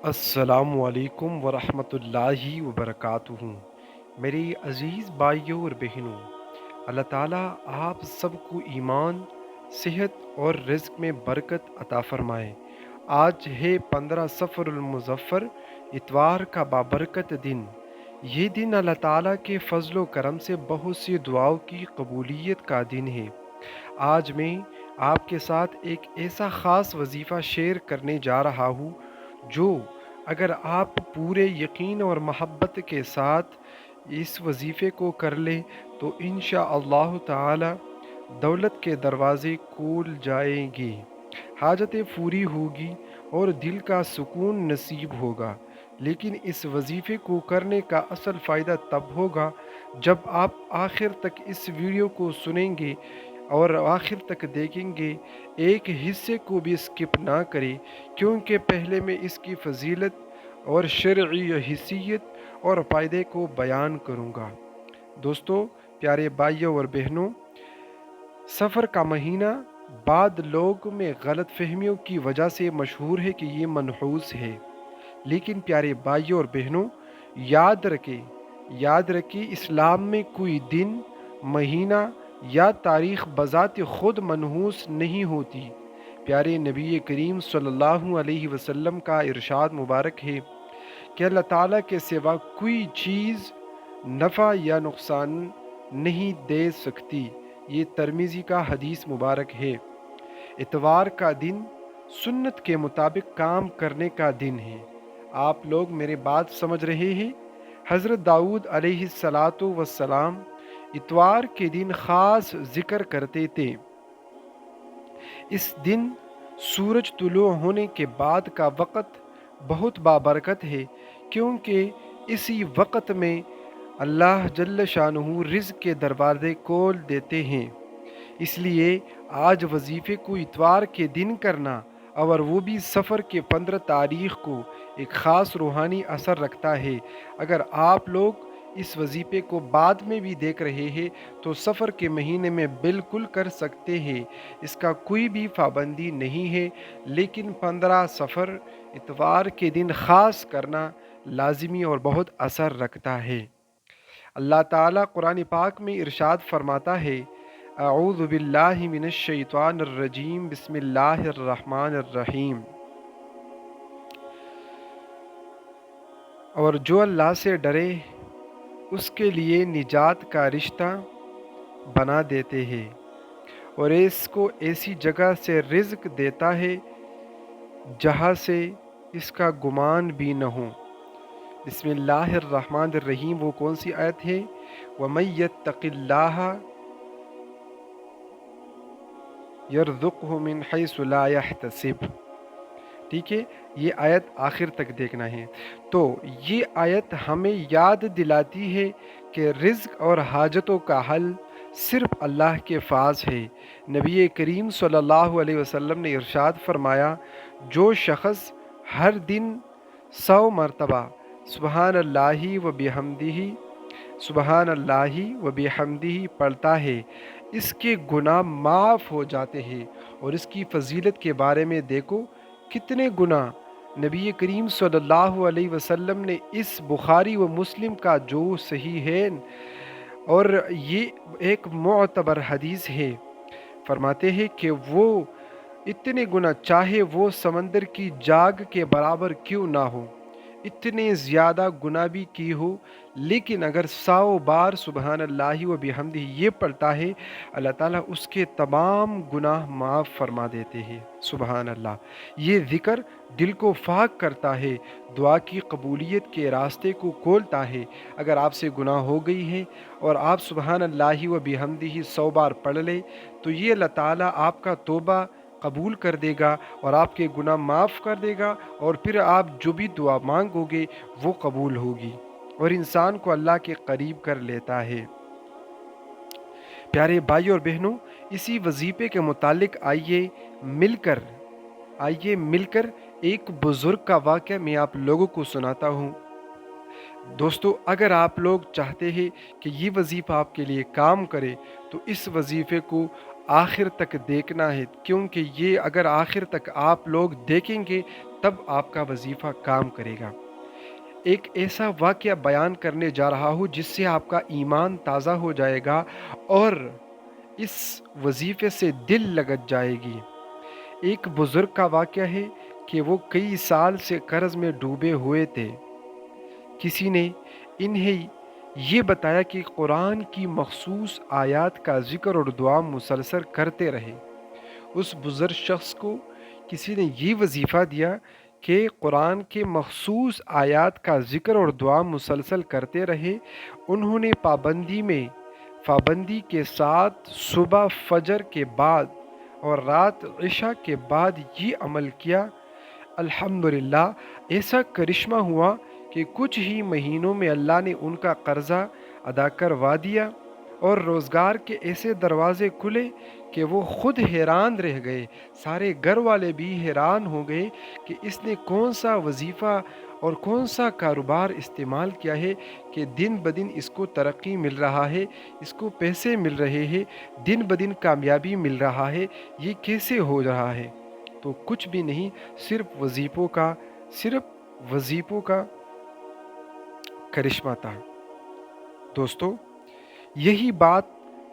السلام علیکم ورحمۃ اللہ وبرکاتہ۔ میرے عزیز بھائیوں اور بہنوں، اللہ تعالیٰ آپ سب کو ایمان، صحت اور رزق میں برکت عطا فرمائے۔ آج ہے 15 صفر المظفر، اتوار کا بابرکت دن۔ یہ دن اللہ تعالیٰ کے فضل و کرم سے بہت سی دعاؤں کی قبولیت کا دن ہے۔ آج میں آپ کے ساتھ ایک ایسا خاص وظیفہ شیئر کرنے جا رہا ہوں جو اگر آپ پورے یقین اور محبت کے ساتھ اس وظیفے کو کر لیں تو انشاءاللہ تعالی دولت کے دروازے کھول جائیں گے، حاجتیں پوری ہوگی اور دل کا سکون نصیب ہوگا۔ لیکن اس وظیفے کو کرنے کا اصل فائدہ تب ہوگا جب آپ آخر تک اس ویڈیو کو سنیں گے اور آخر تک دیکھیں گے، ایک حصے کو بھی اسکپ نہ کریں، کیونکہ پہلے میں اس کی فضیلت اور شرعی حیثیت اور فائدے کو بیان کروں گا۔ دوستو، پیارے بھائیوں اور بہنوں، سفر کا مہینہ بعد لوگوں میں غلط فہمیوں کی وجہ سے مشہور ہے کہ یہ منحوس ہے، لیکن پیارے بھائیوں اور بہنوں، یاد رکھیں اسلام میں کوئی دن، مہینہ یا تاریخ بذات خود منحوس نہیں ہوتی۔ پیارے نبی کریم صلی اللہ علیہ وسلم کا ارشاد مبارک ہے کہ اللہ تعالیٰ کے سوا کوئی چیز نفع یا نقصان نہیں دے سکتی۔ یہ ترمذی کا حدیث مبارک ہے۔ اتوار کا دن سنت کے مطابق کام کرنے کا دن ہے۔ آپ لوگ میرے بات سمجھ رہے ہیں؟ حضرت داؤد علیہ السلام اتوار کے دن خاص ذکر کرتے تھے۔ اس دن سورج طلوع ہونے کے بعد کا وقت بہت بابرکت ہے، کیونکہ اسی وقت میں اللہ جل شانہ رزق کے دروازے کھول دیتے ہیں۔ اس لیے آج وظیفے کو اتوار کے دن کرنا، اور وہ بھی سفر کے 15 تاریخ کو، ایک خاص روحانی اثر رکھتا ہے۔ اگر آپ لوگ اس وظیفے کو بعد میں بھی دیکھ رہے ہیں تو سفر کے مہینے میں بالکل کر سکتے ہیں، اس کا کوئی بھی پابندی نہیں ہے، لیکن 15 سفر اتوار کے دن خاص کرنا لازمی اور بہت اثر رکھتا ہے۔ اللہ تعالیٰ قرآن پاک میں ارشاد فرماتا ہے، اعوذ باللہ من الشیطان الرجیم، بسم اللہ الرحمن الرحیم۔ اور جو اللہ سے ڈرے اس کے لیے نجات کا رشتہ بنا دیتے ہیں، اور اس کو ایسی جگہ سے رزق دیتا ہے جہاں سے اس کا گمان بھی نہ ہو۔ بسم اللہ الرحمن الرحیم وہ کون سی آیت ہے؟ وَمَن يَتَّقِ اللَّهَ يَرْزُقْهُ مِنْ حَيْثُ لَا يَحْتَسِبُ۔ ٹھیک ہے، یہ آیت آخر تک دیکھنا ہے۔ تو یہ آیت ہمیں یاد دلاتی ہے کہ رزق اور حاجتوں کا حل صرف اللہ کے پاس ہے۔ نبی کریم صلی اللہ علیہ وسلم نے ارشاد فرمایا، جو شخص ہر دن 100 مرتبہ سبحان اللہ و بحمدہ سبحان اللہ و بحمدہ پڑھتا ہے، اس کے گناہ معاف ہو جاتے ہیں۔ اور اس کی فضیلت کے بارے میں دیکھو کتنے گناہ نبی کریم صلی اللہ علیہ وسلم نے اس بخاری و مسلم کا جو صحیح ہے، اور یہ ایک معتبر حدیث ہے، فرماتے ہیں کہ وہ اتنے گناہ چاہے وہ سمندر کی جاگ کے برابر کیوں نہ ہو، اتنے زیادہ گناہ بھی کی ہو، لیکن اگر 100 بار سبحان اللہ و بحمدہ یہ پڑھتا ہے، اللہ تعالیٰ اس کے تمام گناہ معاف فرما دیتے ہیں۔ سبحان اللہ۔ یہ ذکر دل کو پاک کرتا ہے، دعا کی قبولیت کے راستے کو کھولتا ہے۔ اگر آپ سے گناہ ہو گئی ہے اور آپ سبحان اللہ و بحمدہ 100 بار پڑھ لیں تو یہ اللہ تعالیٰ آپ کا توبہ قبول کر دے گا اور آپ کے گناہ معاف کر دے گا، اور پھر آپ جو بھی دعا مانگو گے وہ قبول ہوگی اور انسان کو اللہ کے قریب کر لیتا ہے۔ پیارے بھائی اور بہنوں، اسی وظیفے کے متعلق آئیے مل کر ایک بزرگ کا واقعہ میں آپ لوگوں کو سناتا ہوں۔ دوستو، اگر آپ لوگ چاہتے ہیں کہ یہ وظیفہ آپ کے لیے کام کرے تو اس وظیفے کو آخر تک دیکھنا ہے، کیونکہ یہ اگر آخر تک آپ لوگ دیکھیں گے تب آپ کا وظیفہ کام کرے گا۔ ایک ایسا واقعہ بیان کرنے جا رہا ہوں جس سے آپ کا ایمان تازہ ہو جائے گا اور اس وظیفے سے دل لگت جائے گی۔ ایک بزرگ کا واقعہ ہے کہ وہ کئی سال سے قرض میں ڈوبے ہوئے تھے۔ کسی نے انہیں یہ بتایا کہ قرآن کی مخصوص آیات کا ذکر اور دعا مسلسل کرتے رہے۔ اس بزرگ شخص کو کسی نے یہ وظیفہ دیا کہ قرآن کے مخصوص آیات کا ذکر اور دعا مسلسل کرتے رہے۔ انہوں نے پابندی کے ساتھ صبح فجر کے بعد اور رات عشاء کے بعد یہ عمل کیا۔ الحمدللہ ایسا کرشمہ ہوا کہ کچھ ہی مہینوں میں اللہ نے ان کا قرضہ ادا کروا دیا اور روزگار کے ایسے دروازے کھلے کہ وہ خود حیران رہ گئے۔ سارے گھر والے بھی حیران ہو گئے کہ اس نے کون سا وظیفہ اور کون سا کاروبار استعمال کیا ہے کہ دن بدن اس کو ترقی مل رہا ہے، اس کو پیسے مل رہے ہیں، دن بدن کامیابی مل رہا ہے، یہ کیسے ہو رہا ہے؟ تو کچھ بھی نہیں، صرف وظیفوں کا کرشمہ تھا۔ دوستو، یہی بات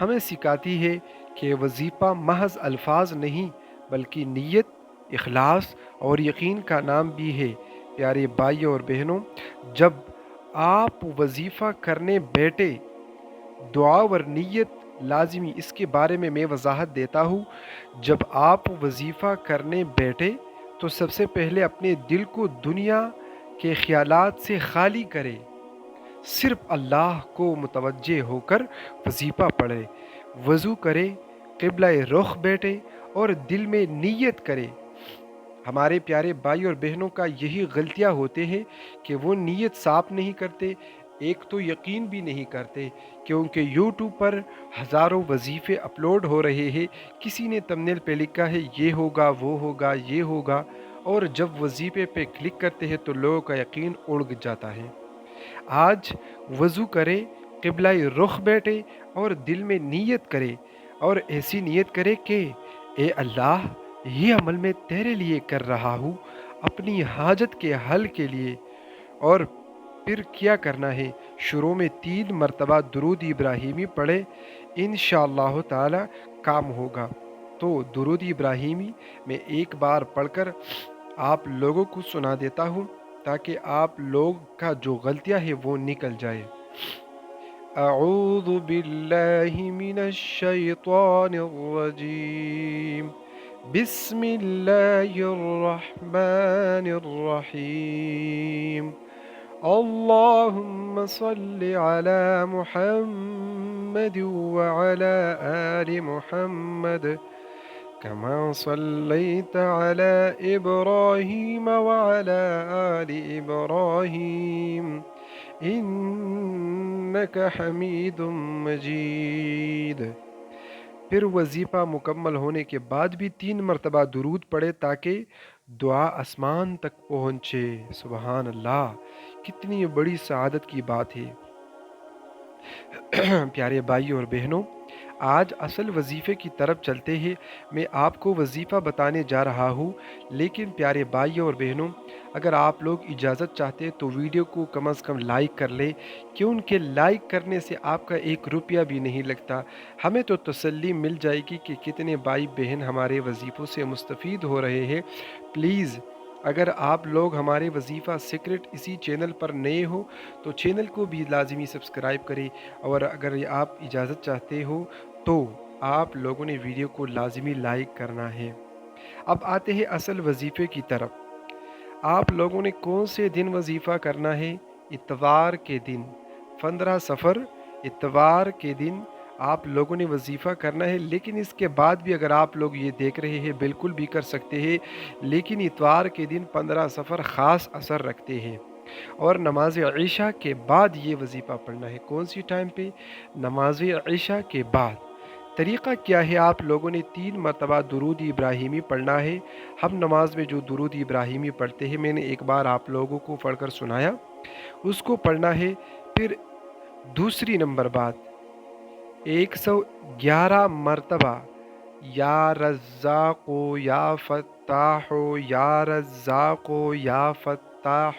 ہمیں سکھاتی ہے کہ وظیفہ محض الفاظ نہیں بلکہ نیت، اخلاص اور یقین کا نام بھی ہے۔ پیارے بھائیوں اور بہنوں، جب آپ وظیفہ کرنے بیٹھے، دعا اور نیت لازمی، اس کے بارے میں وضاحت دیتا ہوں۔ جب آپ وظیفہ کرنے بیٹھے تو سب سے پہلے اپنے دل کو دنیا کے خیالات سے خالی کرے، صرف اللہ کو متوجہ ہو کر وظیفہ پڑھے، وضو کرے، قبلہ رخ بیٹھے اور دل میں نیت کرے۔ ہمارے پیارے بھائی اور بہنوں کا یہی غلطیاں ہوتے ہیں کہ وہ نیت صاف نہیں کرتے، ایک تو یقین بھی نہیں کرتے، کیونکہ یوٹیوب پر ہزاروں وظیفے اپلوڈ ہو رہے ہیں۔ کسی نے تمنیل پہ لکھا ہے یہ ہوگا، وہ ہوگا، یہ ہوگا، اور جب وظیفے پہ کلک کرتے ہیں تو لوگوں کا یقین اڑ جاتا ہے۔ آج وضو کرے، قبلہ رخ بیٹھے اور دل میں نیت کرے، اور ایسی نیت کرے کہ اے اللہ، یہ عمل میں تیرے لیے کر رہا ہوں، اپنی حاجت کے حل کے لیے۔ اور پھر کیا کرنا ہے؟ شروع میں 3 مرتبہ درود ابراہیمی پڑھے، انشاءاللہ تعالی کام ہوگا۔ تو درود ابراہیمی میں ایک بار پڑھ کر آپ لوگوں کو سنا دیتا ہوں تاکہ آپ لوگ کا جو غلطیاں ہے وہ نکل جائے۔ اعوذ باللہ من الشیطان الرجیم، بسم اللہ الرحمن الرحیم، اللہم صل علی محمد وعلی آل محمد كما صليت على إبراهيم وعلى آل إبراهيم إنك حميد مجيد۔ پھر وظیفہ مکمل ہونے کے بعد بھی 3 مرتبہ درود پڑھے تاکہ دعا آسمان تک پہنچے۔ سبحان اللہ، کتنی بڑی سعادت کی بات ہے۔ پیارے بھائیوں اور بہنوں، آج اصل وظیفے کی طرف چلتے ہیں۔ میں آپ کو وظیفہ بتانے جا رہا ہوں، لیکن پیارے بھائیوں اور بہنوں، اگر آپ لوگ اجازت چاہتے تو ویڈیو کو کم از کم لائک کر لیں، کیونکہ لائک کرنے سے آپ کا 1 روپیہ بھی نہیں لگتا۔ ہمیں تو تسلی مل جائے گی کہ کتنے بھائی بہن ہمارے وظیفوں سے مستفید ہو رہے ہیں۔ پلیز، اگر آپ لوگ ہمارے وظیفہ سیکرٹ اسی چینل پر نئے ہو تو چینل کو بھی لازمی سبسکرائب کریں، اور اگر آپ اجازت چاہتے ہو تو آپ لوگوں نے ویڈیو کو لازمی لائک کرنا ہے۔ اب آتے ہیں اصل وظیفے کی طرف۔ آپ لوگوں نے کون سے دن وظیفہ کرنا ہے؟ اتوار کے دن، 15 صفر اتوار کے دن آپ لوگوں نے وظیفہ کرنا ہے۔ لیکن اس کے بعد بھی اگر آپ لوگ یہ دیکھ رہے ہیں بالکل بھی کر سکتے ہیں، لیکن اتوار کے دن 15 صفر خاص اثر رکھتے ہیں، اور نماز عشاء کے بعد یہ وظیفہ پڑھنا ہے۔ کون سی ٹائم پہ؟ نماز عشاء کے بعد۔ طریقہ کیا ہے؟ آپ لوگوں نے 3 مرتبہ درود ابراہیمی پڑھنا ہے۔ ہم نماز میں جو درود ابراہیمی پڑھتے ہیں، میں نے ایک بار آپ لوگوں کو پڑھ کر سنایا، اس کو پڑھنا ہے۔ پھر دوسری نمبر بات، 111 مرتبہ یا رزاق یا فتاح یا رزاق یا فتاح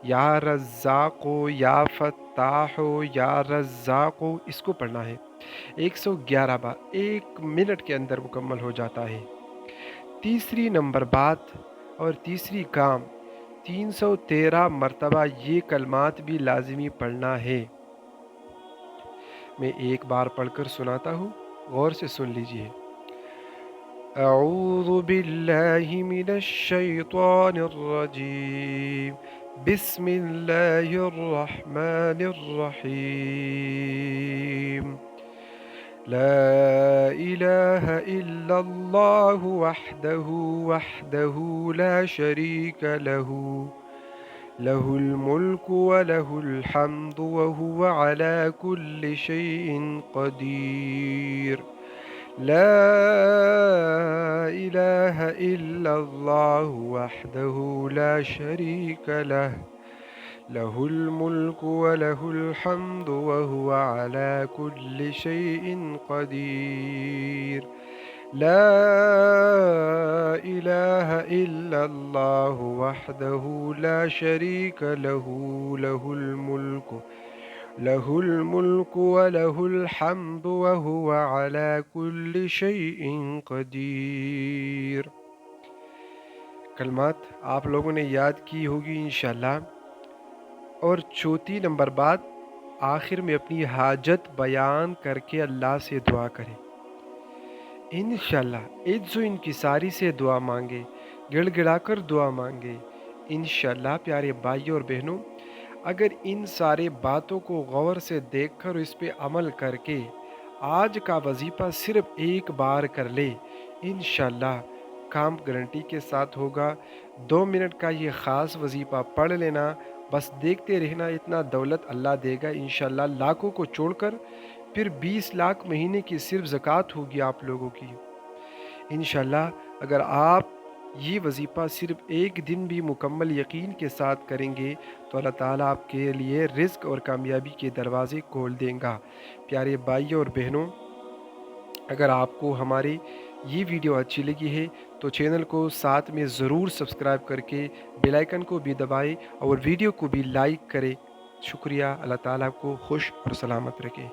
یا رزاق یا فتاح یا رزاق، اس کو پڑھنا ہے 111 بار، 1 منٹ کے اندر مکمل ہو جاتا ہے۔ تیسری نمبر بات اور تیسری کام، 313 مرتبہ یہ کلمات بھی لازمی پڑھنا ہے۔ میں ایک بار پڑھ کر سناتا ہوں، غور سے سن لیجئے۔ اعوذ باللہ من الشیطان الرجیم، بسم اللہ الرحمن الرحیم، لا الہ الا اللہ وحدہ لا شریک لہ، لہ الملک ولہ الحمد وہو علی کل شیء قدیر، لا الہ الا اللہ وحدہ لا شریک لہ، لہ الملک ولہ الحمد وہو علی کل شیء قدیر، لا الہ الا اللہ وحدہ لا شریک لہ، لہ الملک ولہ الحمد وہو علی کل شیء قدیر۔ کلمات آپ لوگوں نے یاد کی ہوگی انشاءاللہ۔ اور چوتھی نمبر بات، آخر میں اپنی حاجت بیان کر کے اللہ سے دعا کریں، انشاءاللہ عجز و انکساری سے دعا مانگے، گڑ گڑا کر دعا مانگے انشاءاللہ۔ پیارے بھائیوں اور بہنوں، اگر ان سارے باتوں کو غور سے دیکھ کر اس پہ عمل کر کے آج کا وظیفہ صرف ایک بار کر لے، انشاءاللہ کام گارنٹی کے ساتھ ہوگا۔ 2 منٹ کا یہ خاص وظیفہ پڑھ لینا، بس دیکھتے رہنا، اتنا دولت اللہ دے گا انشاءاللہ۔ لاکھوں کو چھوڑ کر پھر 20 لاکھ مہینے کی صرف زکوٰۃ ہوگی آپ لوگوں کی انشاءاللہ۔ اگر آپ یہ وظیفہ صرف ایک دن بھی مکمل یقین کے ساتھ کریں گے تو اللہ تعالیٰ آپ کے لیے رزق اور کامیابی کے دروازے کھول دیں گا۔ پیارے بھائیوں اور بہنوں، اگر آپ کو ہماری یہ ویڈیو اچھی لگی ہے تو چینل کو ساتھ میں ضرور سبسکرائب کر کے بیل آئیکن کو بھی دبائیں اور ویڈیو کو بھی لائک کریں۔ شکریہ، اللہ تعالیٰ کو خوش اور سلامت رکھے۔